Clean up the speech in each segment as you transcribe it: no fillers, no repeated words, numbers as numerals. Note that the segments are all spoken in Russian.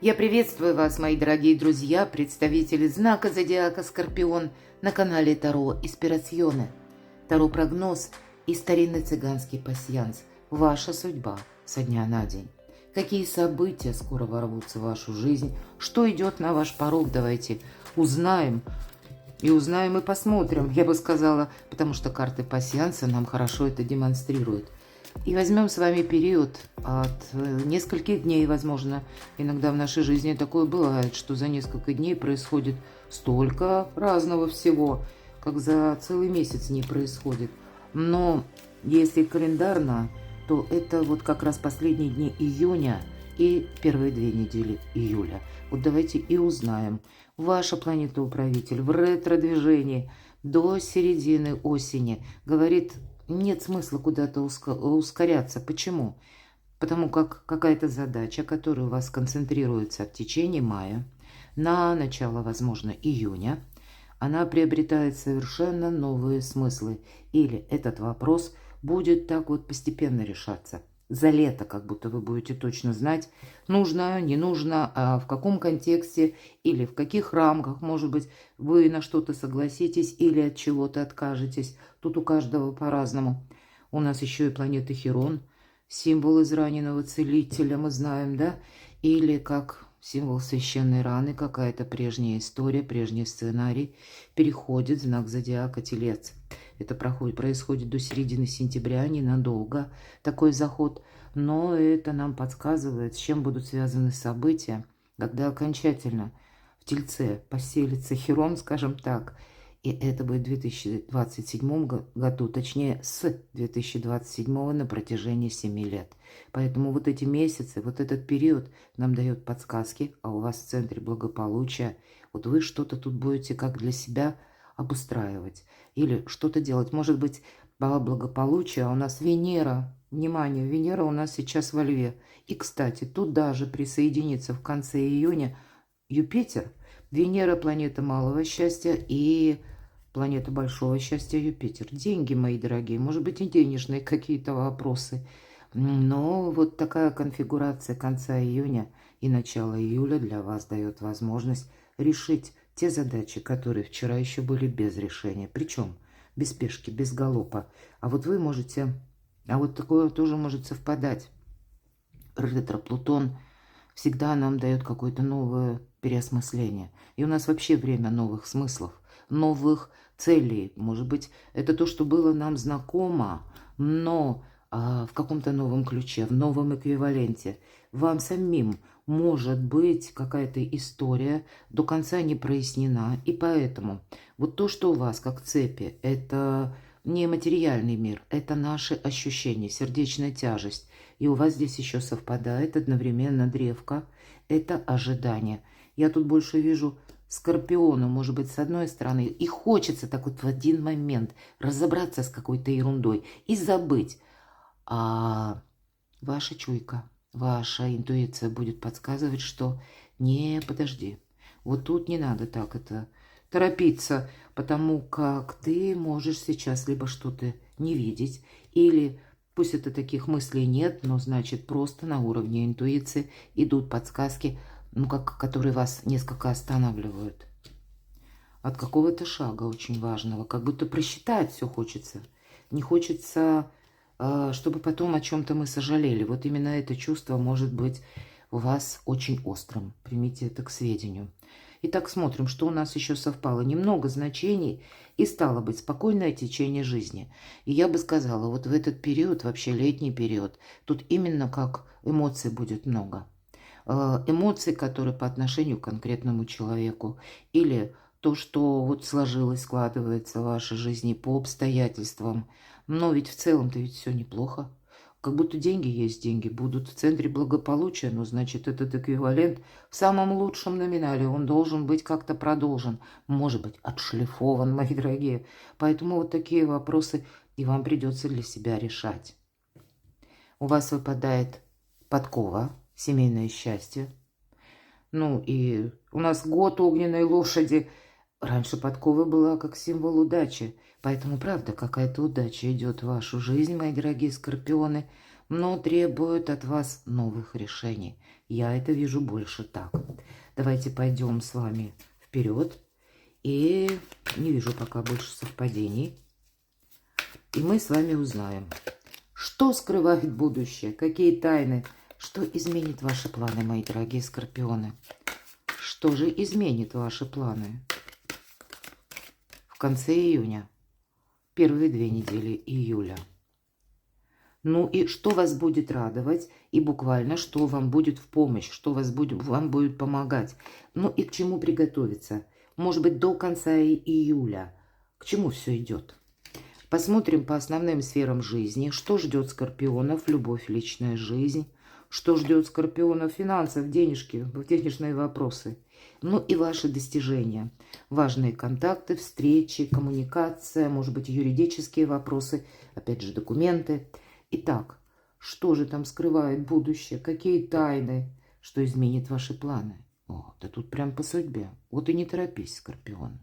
Я приветствую вас, мои дорогие друзья, представители знака Зодиака Скорпион на канале Таро Инспирасьоне. Таро-прогноз и старинный цыганский пасьянс. Ваша судьба со дня на день. Какие события скоро ворвутся в вашу жизнь? Что идет на ваш порог? Давайте узнаем. Узнаем и посмотрим, я бы сказала, потому что карты пасьянса нам хорошо это демонстрируют. И возьмем с вами период от нескольких дней, возможно. Иногда в нашей жизни такое бывает, что за несколько дней происходит столько разного всего, как за целый месяц не происходит. Но если календарно, то это вот как раз последние дни июня и первые 2 недели июля. Вот давайте и узнаем. Ваша планета-управитель в ретро-движении до середины осени говорит: нет смысла куда-то ускоряться. Почему? Потому как какая-то задача, которая у вас концентрируется в течение мая, на начало, возможно, июня, она приобретает совершенно новые смыслы. Или этот вопрос будет так вот постепенно решаться. За лето как будто вы будете точно знать, нужно, не нужно, а в каком контексте или в каких рамках, может быть, вы на что-то согласитесь или от чего-то откажетесь. Тут у каждого по-разному. У нас еще и планета Хирон, символ израненного целителя, мы знаем, да? Или как символ священной раны, какая-то прежняя история, прежний сценарий переходит в знак зодиака Телец. Это происходит до середины сентября, ненадолго такой заход, но это нам подсказывает, с чем будут связаны события, когда окончательно в Тельце поселится Хирон, скажем так, и это будет в 2027 году, точнее с 2027 на протяжении 7 лет. Поэтому вот эти месяцы, вот этот период нам дает подсказки, а у вас в центре благополучия, вот вы что-то тут будете как для себя обустраивать или что-то делать. Может быть, по благополучию, а у нас Венера, внимание, Венера у нас сейчас во Льве. И, кстати, тут даже присоединится в конце июня Юпитер. Венера – планета малого счастья и планета большого счастья Юпитер. Деньги, мои дорогие, может быть, и денежные какие-то вопросы. Но вот такая конфигурация конца июня и начала июля для вас дает возможность решить те задачи, которые вчера еще были без решения. Причем без спешки, без галопа. А вот вы можете... А вот такое тоже может совпадать. Ретро-Плутон всегда нам дает какое-то новое переосмысление. И у нас вообще время новых смыслов, новых целей. Может быть, это то, что было нам знакомо, но в каком-то новом ключе, в новом эквиваленте. Вам самим может быть какая-то история до конца не прояснена. И поэтому вот то, что у вас как цепи, это не материальный мир, это наши ощущения, сердечная тяжесть. И у вас здесь еще совпадает одновременно древко, это ожидание. Я тут больше вижу Скорпиона, может быть, с одной стороны, и хочется так вот в один момент разобраться с какой-то ерундой и забыть. А ваша чуйка, ваша интуиция будет подсказывать, что не, подожди, вот тут не надо так это торопиться, потому как ты можешь сейчас либо что-то не видеть, или пусть это таких мыслей нет, но значит просто на уровне интуиции идут подсказки, ну, которые вас несколько останавливают от какого-то шага очень важного, как будто просчитать все хочется. Не хочется, чтобы потом о чем-то мы сожалели. Вот именно это чувство может быть у вас очень острым. Примите это к сведению. Итак, смотрим, что у нас еще совпало. Немного значений и стало быть спокойное течение жизни. И я бы сказала, вот в этот период, вообще летний период, тут именно как эмоций будет много. Эмоций, которые по отношению к конкретному человеку, или то, что вот сложилось, складывается в вашей жизни по обстоятельствам. Но ведь в целом-то ведь все неплохо. Как будто деньги есть, деньги будут в центре благополучия, но значит этот эквивалент в самом лучшем номинале, он должен быть как-то продолжен, может быть отшлифован, мои дорогие. Поэтому вот такие вопросы и вам придется для себя решать. У вас выпадает подкова, семейное счастье. Ну и у нас год огненной лошади. Раньше подкова была как символ удачи. Поэтому, правда, какая-то удача идет в вашу жизнь, мои дорогие скорпионы. но требует от вас новых решений. Я это вижу больше так. Давайте пойдем с вами вперед. И не вижу пока больше совпадений. И мы с вами узнаем, что скрывает будущее, какие тайны, что изменит ваши планы, мои дорогие скорпионы. Что же изменит ваши планы в конце июня, первые 2 недели июля? Ну и что вас будет радовать, и буквально что вам будет в помощь, что вам будет помогать. Ну и к чему приготовиться. Может быть, до конца июля. К чему все идет? Посмотрим по основным сферам жизни, что ждет скорпионов, любовь, личная жизнь, что ждет скорпионов, финансов, денежки, денежные вопросы. Ну и ваши достижения, важные контакты, встречи, коммуникация, может быть, юридические вопросы, опять же, документы. Итак, что же там скрывает будущее, какие тайны, что изменит ваши планы? О, да тут прям по судьбе. Вот и не торопись, скорпион.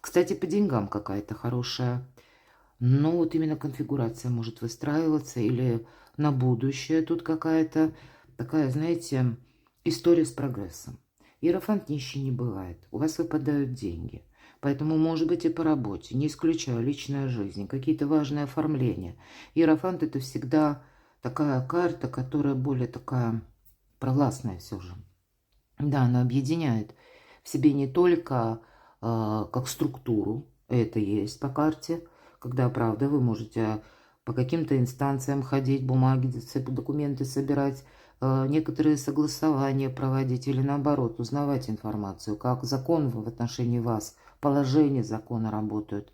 Кстати, по деньгам какая-то хорошая. Но вот именно конфигурация может выстраиваться или на будущее тут какая-то такая, знаете, история с прогрессом. Иерофант нищий не бывает. У вас выпадают деньги. Поэтому, может быть, и по работе. Не исключаю личная жизнь, какие-то важные оформления. Иерофант — это всегда такая карта, которая более такая провластная все же. Да, она объединяет в себе не только как структуру, это есть по карте, когда, правда, вы можете по каким-то инстанциям ходить, бумаги, документы собирать, некоторые согласования проводить или, наоборот, узнавать информацию, как закон в отношении вас, положения закона работают.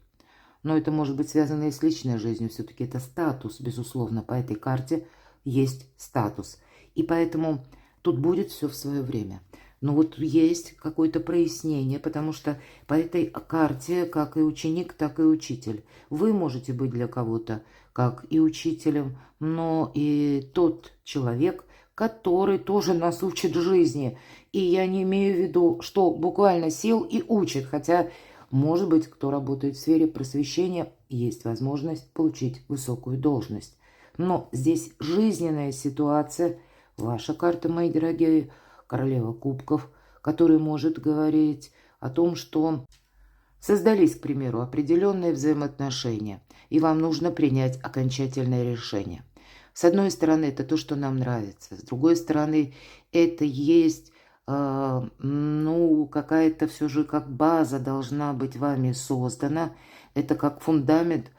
Но это может быть связано и с личной жизнью. Все-таки это статус, безусловно, по этой карте есть статус. И поэтому тут будет все в свое время. Но вот есть какое-то прояснение, потому что по этой карте, как и ученик, так и учитель. Вы можете быть для кого-то как и учителем, но и тот человек, который тоже нас учит жизни. И я не имею в виду, что буквально сел и учит, хотя, может быть, кто работает в сфере просвещения, есть возможность получить высокую должность. Но здесь жизненная ситуация, ваша карта, мои дорогие, королева кубков, который может говорить о том, что создались, к примеру, определенные взаимоотношения, и вам нужно принять окончательное решение. С одной стороны, это то, что нам нравится. С другой стороны, это есть, ну, какая-то все же как база должна быть вами создана. Это как фундамент,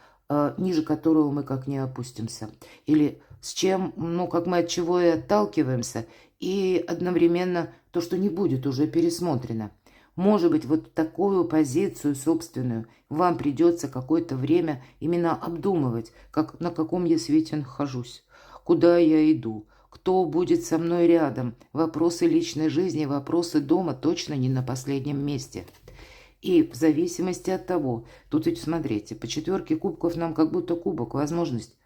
ниже которого мы как не опустимся. Или с чем, ну, как мы от чего и отталкиваемся, и одновременно то, что не будет уже пересмотрено. Может быть, вот такую позицию собственную вам придется какое-то время именно обдумывать, как, на каком я свете нахожусь, куда я иду, кто будет со мной рядом. Вопросы личной жизни, вопросы дома точно не на последнем месте. И в зависимости от того, тут ведь смотрите, по 4 кубков нам как будто кубок, возможность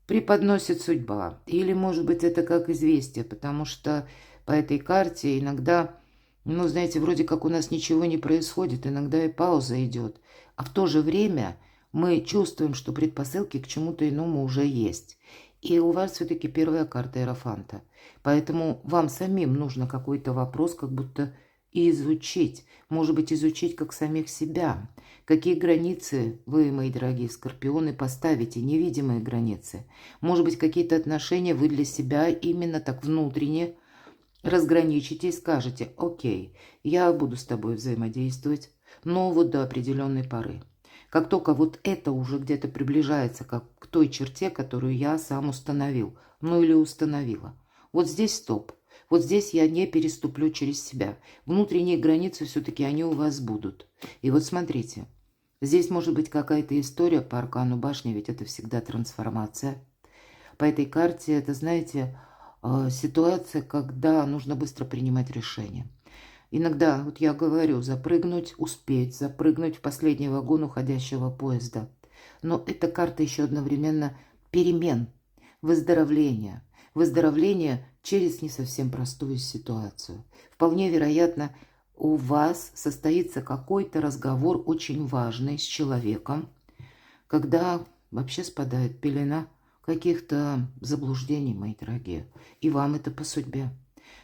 преподносит судьба. Или, может быть, это как известие, потому что по этой карте иногда, ну, знаете, вроде как у нас ничего не происходит, иногда и пауза идет. А в то же время мы чувствуем, что предпосылки к чему-то иному уже есть. И у вас все-таки первая карта Иерофанта. Поэтому вам самим нужно какой-то вопрос как будто и изучить. Может быть, изучить как самих себя. Какие границы вы, мои дорогие скорпионы, поставите, невидимые границы. Может быть, какие-то отношения вы для себя именно так внутренне разграничите и скажете: окей, я буду с тобой взаимодействовать, но вот до определенной поры. Как только вот это уже где-то приближается как к той черте, которую я сам установил, ну или установила, вот здесь стоп. Вот здесь я не переступлю через себя. Внутренние границы все-таки они у вас будут. И вот смотрите, здесь может быть какая-то история по аркану башни, ведь это всегда трансформация. По этой карте это, знаете, ситуация, когда нужно быстро принимать решения. Иногда, вот я говорю, запрыгнуть, успеть, запрыгнуть в последний вагон уходящего поезда. Но эта карта еще одновременно перемен, выздоровления. Выздоровление через не совсем простую ситуацию. Вполне вероятно, у вас состоится какой-то разговор очень важный с человеком, когда вообще спадает пелена, каких-то заблуждений, мои дорогие. И вам это по судьбе.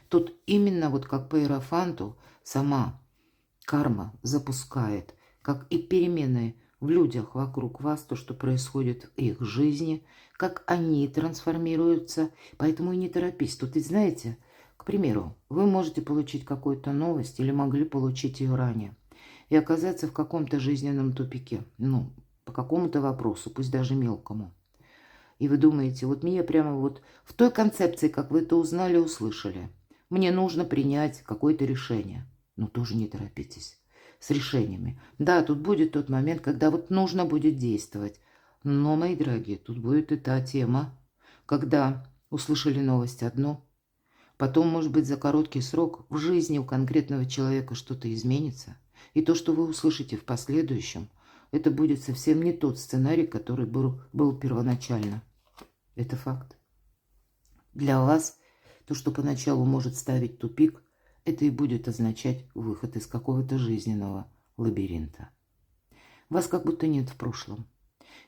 Тут именно вот как по иерофанту сама карма запускает, как и перемены в людях вокруг вас, то, что происходит в их жизни, как они трансформируются. Поэтому и не торопись. Тут, и знаете, к примеру, вы можете получить какую-то новость или могли получить ее ранее и оказаться в каком-то жизненном тупике, ну, по какому-то вопросу, пусть даже мелкому. И вы думаете, вот мне прямо вот в той концепции, как вы это узнали, услышали, мне нужно принять какое-то решение. Но тоже не торопитесь с решениями. Да, тут будет тот момент, когда вот нужно будет действовать. Но, мои дорогие, тут будет и та тема, когда услышали новость одну, потом, может быть, за короткий срок в жизни у конкретного человека что-то изменится. И то, что вы услышите в последующем, это будет совсем не тот сценарий, который был первоначально. Это факт. Для вас то, что поначалу может ставить тупик, это и будет означать выход из какого-то жизненного лабиринта. Вас как будто нет в прошлом.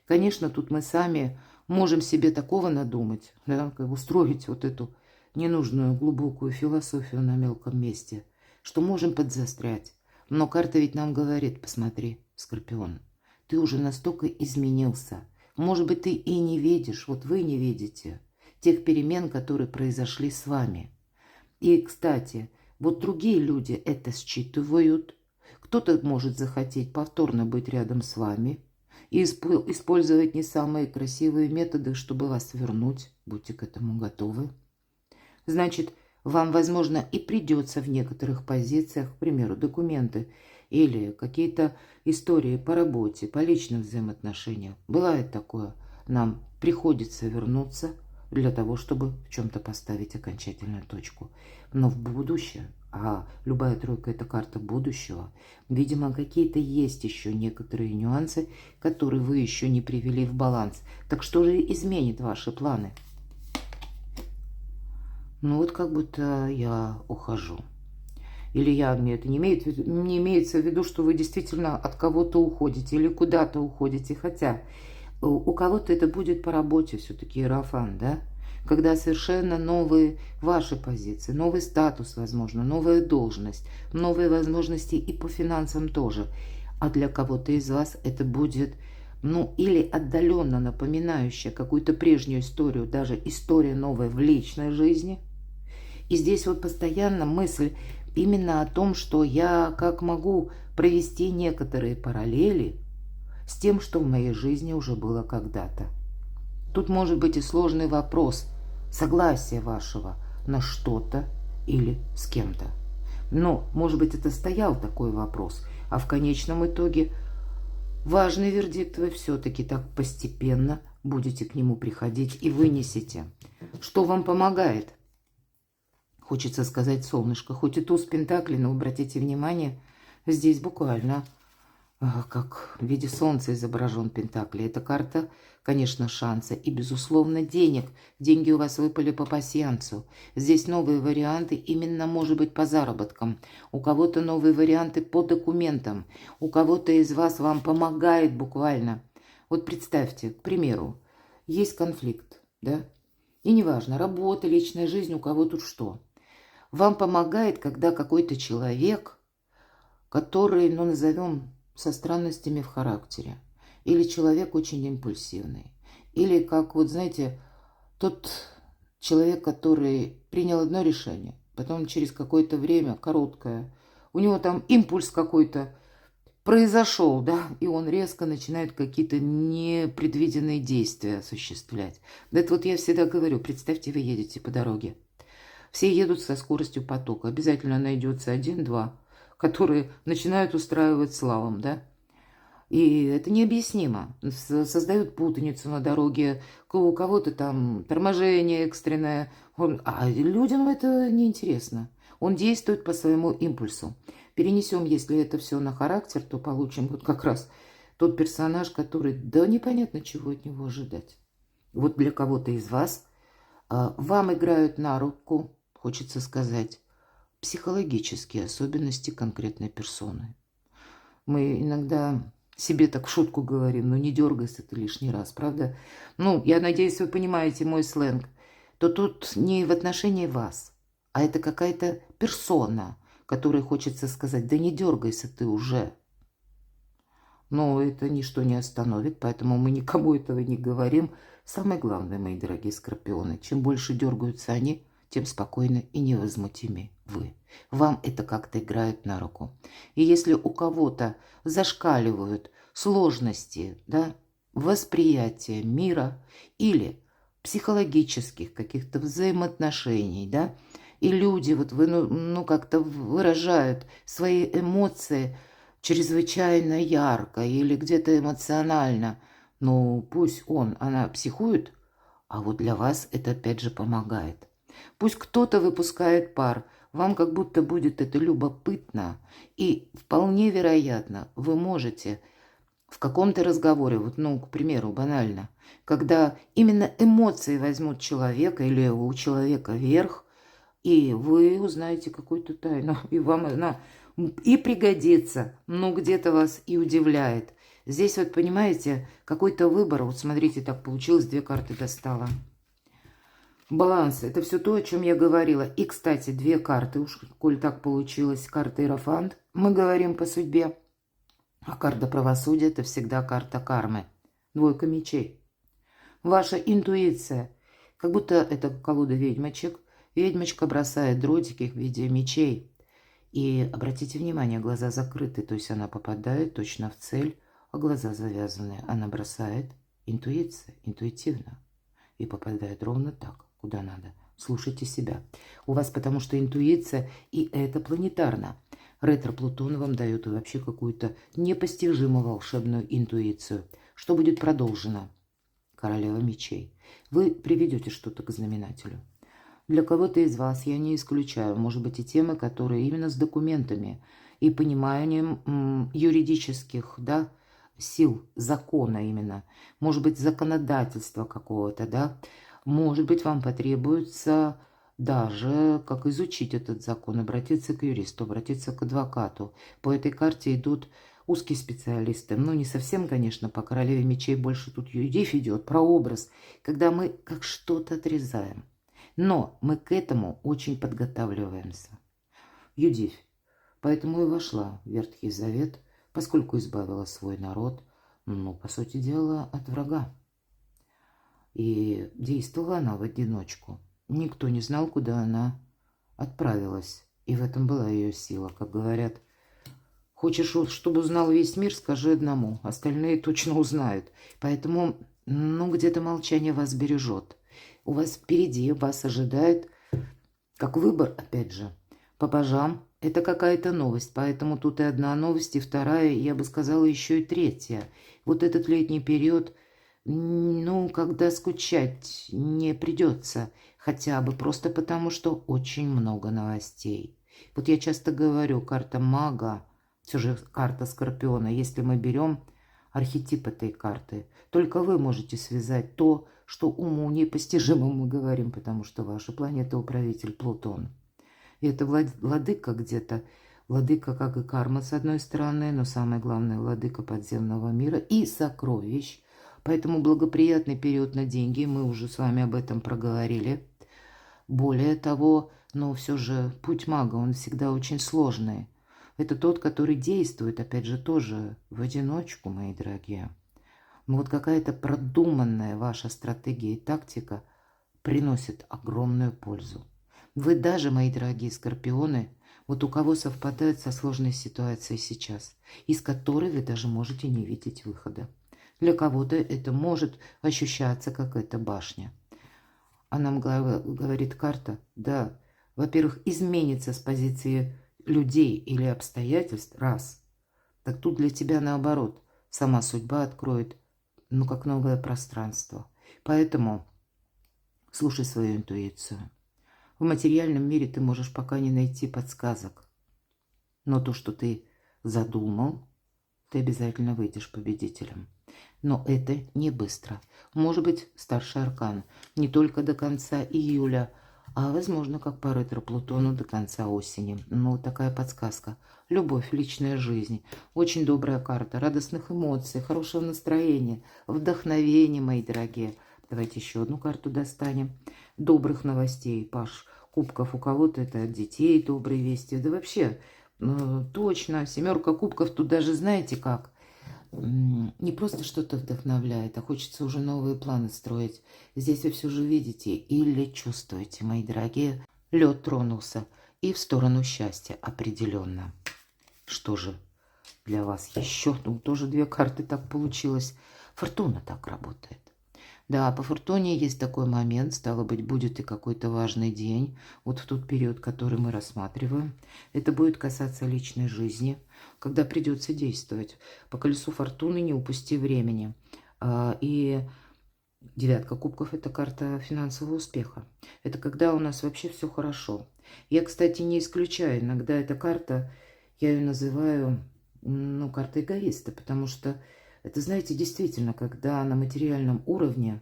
Конечно, тут мы сами можем себе такого надумать, да, как устроить вот эту ненужную глубокую философию на мелком месте, что можем подзастрять. Но карта ведь нам говорит, посмотри, Скорпион, ты уже настолько изменился. Может быть, ты и не видишь, вот вы не видите тех перемен, которые произошли с вами. И, кстати, вот другие люди это считывают. Кто-то может захотеть повторно быть рядом с вами и использовать не самые красивые методы, чтобы вас вернуть. Будьте к этому готовы. Значит, вам, возможно, и придется в некоторых позициях, к примеру, документы или какие-то истории по работе, по личным взаимоотношениям. Бывает такое. Нам приходится вернуться для того, чтобы в чем-то поставить окончательную точку. Но в будущее, а любая тройка – это карта будущего, видимо, какие-то есть еще некоторые нюансы, которые вы еще не привели в баланс. Так что же изменит ваши планы? Ну вот как будто я ухожу. Или мне это не имеется в виду, что вы действительно от кого-то уходите или куда-то уходите. Хотя у кого-то это будет по работе все-таки иерофант, да? Когда совершенно новые ваши позиции, новый статус, возможно, новая должность, новые возможности и по финансам тоже. А для кого-то из вас это будет, ну, или отдаленно напоминающая какую-то прежнюю историю, даже история новая в личной жизни. И здесь вот постоянно мысль именно о том, что я как могу провести некоторые параллели с тем, что в моей жизни уже было когда-то. Тут может быть и сложный вопрос согласия вашего на что-то или с кем-то. Но, может быть, это стоял такой вопрос, а в конечном итоге важный вердикт вы все-таки так постепенно будете к нему приходить и вынесете. Что вам помогает? Хочется сказать солнышко, хоть и туз пентаклей, но обратите внимание, здесь буквально как в виде солнца изображен пентакль. Это карта, конечно, шанса и, безусловно, денег. Деньги у вас выпали по пасьянсу. Здесь новые варианты, именно, может быть, по заработкам. У кого-то новые варианты по документам. У кого-то из вас вам помогает буквально. Вот представьте, к примеру, есть конфликт, да? И неважно, работа, личная жизнь, у кого тут что. Вам помогает, когда какой-то человек, который, ну, назовем, со странностями в характере, или человек очень импульсивный, или как, вот знаете, тот человек, который принял одно решение, потом через какое-то время, короткое, у него там импульс какой-то произошел, да, и он резко начинает какие-то непредвиденные действия осуществлять. Это вот я всегда говорю, представьте, вы едете по дороге, все едут со скоростью потока, обязательно найдется один-два, которые начинают устраивать слалом, да. И это необъяснимо. Создают путаницу на дороге, у кого-то там торможение экстренное. А людям это неинтересно. Он действует по своему импульсу. Перенесем, если это все на характер, то получим вот как раз тот персонаж, который, да непонятно, чего от него ожидать. Вот для кого-то из вас вам играют на руку, хочется сказать, психологические особенности конкретной персоны. Мы иногда Себе так в шутку говорим, но не дергайся ты лишний раз, правда? Ну, я надеюсь, вы понимаете мой сленг. То тут не в отношении вас, а это какая-то персона, которой хочется сказать, да не дергайся ты уже. Но это ничто не остановит, поэтому мы никому этого не говорим. Самое главное, мои дорогие скорпионы, чем больше дергаются они, тем спокойно и невозмутимее вы. Вам это как-то играет на руку. И если у кого-то зашкаливают сложности, да, восприятия мира или психологических каких-то взаимоотношений, да, и люди, вот вы, ну как-то выражают свои эмоции чрезвычайно ярко или где-то эмоционально, ну пусть она психует, а вот для вас это опять же помогает. Пусть кто-то выпускает пар, вам как будто будет это любопытно, и вполне вероятно, вы можете в каком-то разговоре, вот, ну, к примеру, банально, когда именно эмоции возьмут человека или у человека верх, и вы узнаете какую-то тайну, и вам она и пригодится, но где-то вас и удивляет. Здесь вот, понимаете, какой-то выбор. Вот смотрите, так получилось, 2 карты достала. Баланс – это все то, о чем я говорила. И, кстати, 2 карты, уж коль так получилось, карта Иерофант. Мы говорим по судьбе. А карта правосудия – это всегда карта кармы. 2 мечей. Ваша интуиция. Как будто это колода ведьмочек. Ведьмочка бросает дротики в виде мечей. И обратите внимание, глаза закрыты, то есть она попадает точно в цель, а глаза завязаны. Она бросает интуиция, интуитивно. И попадает ровно так, куда надо. Слушайте себя. У вас потому что интуиция, и это планетарно. Ретро-Плутон вам дает вообще какую-то непостижимую волшебную интуицию. Что будет продолжено? Королева мечей. Вы приведете что-то к знаменателю. Для кого-то из вас, я не исключаю, может быть и темы, которые именно с документами и пониманием юридических, да, сил закона именно, может быть законодательства какого-то, да, может быть вам потребуется даже как изучить этот закон, обратиться к юристу, обратиться к адвокату. По этой карте идут узкие специалисты, ну не совсем, конечно, по королеве мечей больше тут юдив идет, прообраз, когда мы как что-то отрезаем. Но мы к этому очень подготавливаемся. Юдивь. Поэтому и вошла в Ветхий Завет, поскольку избавила свой народ, ну, по сути дела, от врага. И действовала она в одиночку. Никто не знал, куда она отправилась. И в этом была ее сила. Как говорят, хочешь, чтобы узнал весь мир, скажи одному. Остальные точно узнают. Поэтому, ну, где-то молчание вас бережет. У вас впереди, вас ожидает, как выбор, опять же, по божам. Это какая-то новость, поэтому тут и одна новость, и вторая, я бы сказала, еще и третья. Вот этот летний период, ну, когда скучать не придется, хотя бы просто потому, что очень много новостей. Вот я часто говорю, карта мага, все же карта Скорпиона, если мы берем архетип этой карты, только вы можете связать то, что уму непостижимо мы говорим, потому что ваша планета управитель Плутон. И это владыка где-то, владыка как и карма с одной стороны, но самое главное владыка подземного мира и сокровищ. Поэтому благоприятный период на деньги, мы уже с вами об этом проговорили. Более того, но все же путь мага, он всегда очень сложный. Это тот, который действует, опять же, тоже в одиночку, мои дорогие. Но вот какая-то продуманная ваша стратегия и тактика приносит огромную пользу. Вы даже, мои дорогие скорпионы, вот у кого совпадает со сложной ситуацией сейчас, из которой вы даже можете не видеть выхода. Для кого-то это может ощущаться как эта башня. А нам говорит карта, да, во-первых, изменится с позиции людей или обстоятельств, раз. Так тут для тебя наоборот, сама судьба откроет, ну, как новое пространство. Поэтому слушай свою интуицию. В материальном мире ты можешь пока не найти подсказок. Но то, что ты задумал, ты обязательно выйдешь победителем. Но это не быстро. Может быть, старший аркан не только до конца июля, А возможно, как по ретро-Плутону до конца осени. Ну, вот такая подсказка. Любовь, личная жизнь. Очень добрая карта радостных эмоций, хорошего настроения, вдохновения, мои дорогие. Давайте еще одну карту достанем. Добрых новостей, Паш кубков. У кого-то это от детей добрые вести. Да вообще, точно, семерка кубков тут даже знаете как? Не просто что-то вдохновляет, а хочется уже новые планы строить. Здесь вы все же видите или чувствуете, мои дорогие, лед тронулся и в сторону счастья определенно. Что же для вас еще? Ну, тоже две карты так получилось. Фортуна так работает. Да, по фортуне есть такой момент, стало быть, будет и какой-то важный день, вот в тот период, который мы рассматриваем. Это будет касаться личной жизни, когда придется действовать. По колесу фортуны не упусти времени. И девятка кубков – это карта финансового успеха. Это когда у нас вообще все хорошо. Я, кстати, не исключаю, иногда эта карта, я ее называю, ну, картой эгоиста, потому что это, знаете, действительно, когда на материальном уровне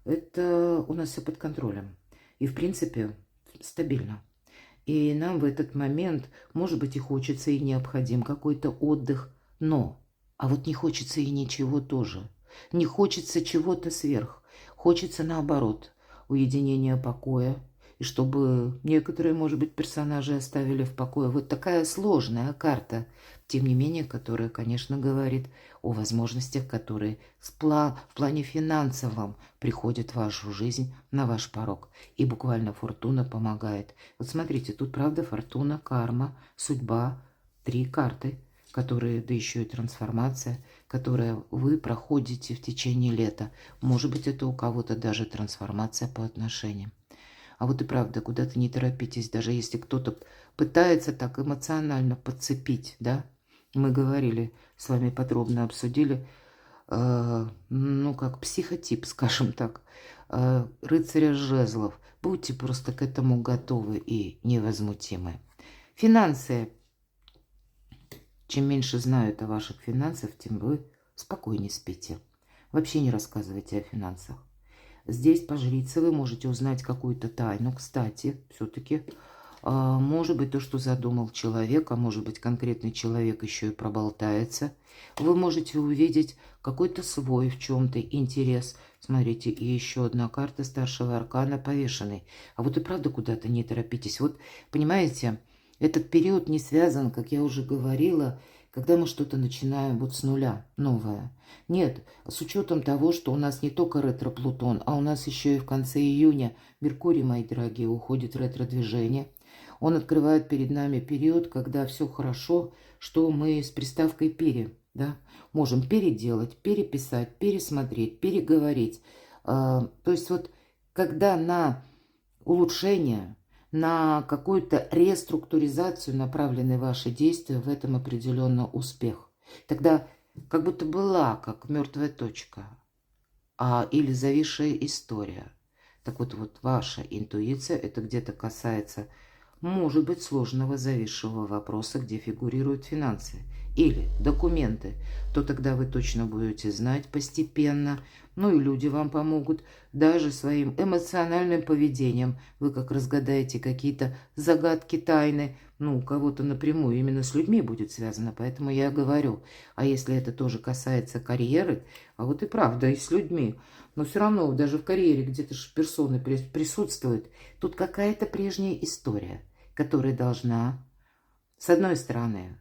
это у нас все под контролем. И, в принципе, стабильно. И нам в этот момент, может быть, и хочется, и необходим какой-то отдых. Но, а вот не хочется и ничего тоже. Не хочется чего-то сверх. Хочется, наоборот, уединения, покоя. И чтобы некоторые, может быть, персонажи оставили в покое. Вот такая сложная карта, тем не менее, которая, конечно, говорит о возможностях, которые в плане финансовом приходят в вашу жизнь, на ваш порог. И буквально фортуна помогает. Вот смотрите, тут правда фортуна, карма, судьба, три карты, которые, да еще и трансформация, которую вы проходите в течение лета. Может быть, это у кого-то даже трансформация по отношениям. А вот и правда, куда-то не торопитесь, даже если кто-то пытается так эмоционально подцепить, да? Мы говорили, с вами подробно обсудили, ну, как психотип, скажем так, рыцаря жезлов. Будьте просто к этому готовы и невозмутимы. Финансы. Чем меньше знают о ваших финансах, тем вы спокойнее спите. Вообще не рассказывайте о финансах. Здесь по жрице вы можете узнать какую-то тайну. Кстати, все-таки, может быть, то, что задумал человек, а может быть, конкретный человек еще и проболтается. Вы можете увидеть какой-то свой в чем-то интерес. Смотрите, и еще одна карта старшего аркана повешенный. А вот и правда куда-то не торопитесь. Вот, понимаете, этот период не связан, как я уже говорила, когда мы что-то начинаем вот с нуля, новое. Нет, с учетом того, что у нас не только ретро-Плутон, а у нас еще и в конце июня Меркурий, мои дорогие, уходит в ретро-движение. Он открывает перед нами период, когда все хорошо, что мы с приставкой «пере», да, можем переделать, переписать, пересмотреть, переговорить. То есть вот когда на улучшение, на какую-то реструктуризацию направлены ваши действия, в этом определенно успех. Тогда как будто была как мертвая точка, или зависшая история. Так вот, ваша интуиция, это где-то касается, может быть, сложного зависшего вопроса, где фигурируют финансы или документы, то тогда вы точно будете знать постепенно, ну и люди вам помогут, даже своим эмоциональным поведением. Вы как разгадаете какие-то загадки, тайны, ну, у кого-то напрямую именно с людьми будет связано, поэтому я говорю. А если это тоже касается карьеры, а вот и правда, и с людьми, но все равно даже в карьере где-то же персоны присутствуют, тут какая-то прежняя история, которая должна, с одной стороны,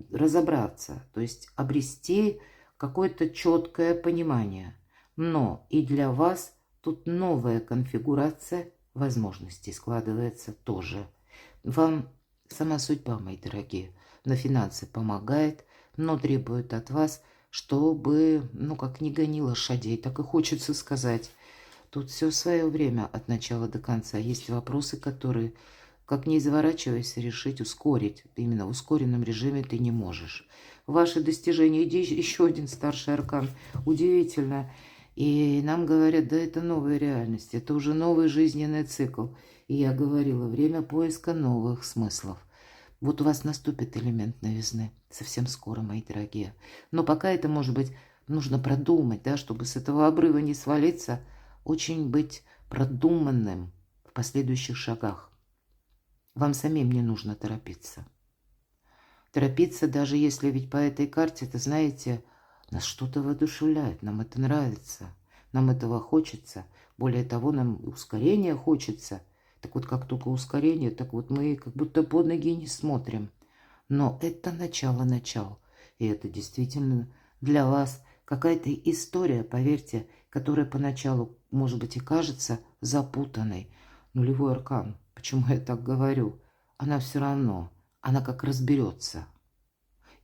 разобраться, то есть обрести какое-то четкое понимание. Но и для вас тут новая конфигурация возможностей складывается тоже. Вам сама судьба, мои дорогие, на финансы помогает, но требует от вас, чтобы, ну, как не гони лошадей, так и хочется сказать. Тут все в свое время от начала до конца. Есть вопросы, которые, как не изворачивайся, решить, ускорить. Именно в ускоренном режиме ты не можешь. Ваши достижения, иди еще один старший аркан. Удивительно. И нам говорят, да это новая реальность, это уже новый жизненный цикл. И я говорила, время поиска новых смыслов. Вот у вас наступит элемент новизны совсем скоро, мои дорогие. Но пока это, может быть, нужно продумать, да, чтобы с этого обрыва не свалиться, очень быть продуманным в последующих шагах. Вам самим не нужно торопиться. Торопиться, даже если ведь по этой карте, это, знаете, нас что-то воодушевляет, нам это нравится, нам этого хочется. Более того, нам ускорения хочется. Так вот, как только ускорение, так вот мы как будто под ноги не смотрим. Но это начало. И это действительно для вас какая-то история, поверьте, которая поначалу, может быть, и кажется запутанной. Нулевой аркан, почему я так говорю, она все равно, она как разберется.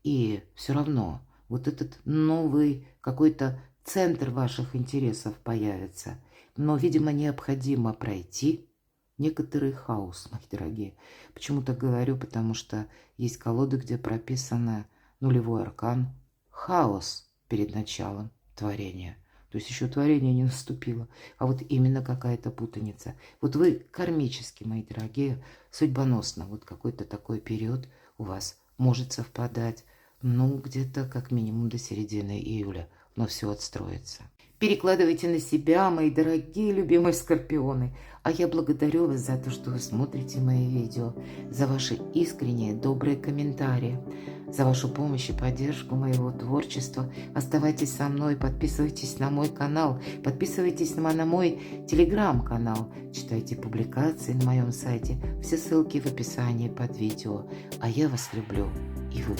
И все равно вот этот новый какой-то центр ваших интересов появится. Но, видимо, необходимо пройти некоторый хаос, мои дорогие. Почему так говорю? Потому что есть колоды, где прописано нулевой аркан, хаос перед началом творения. То есть еще творение не наступило, а вот именно какая-то путаница. Вот вы кармически, мои дорогие, судьбоносно, вот какой-то такой период у вас может совпадать, ну, где-то как минимум до середины июля, но все отстроится. Перекладывайте на себя, мои дорогие, любимые скорпионы. А я благодарю вас за то, что вы смотрите мои видео, за ваши искренние, добрые комментарии, за вашу помощь и поддержку моего творчества. Оставайтесь со мной, подписывайтесь на мой канал, подписывайтесь на мой телеграм-канал, читайте публикации на моем сайте. Все ссылки в описании под видео. А я вас люблю, и вы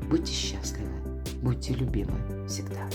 будьте счастливы, будьте любимы всегда.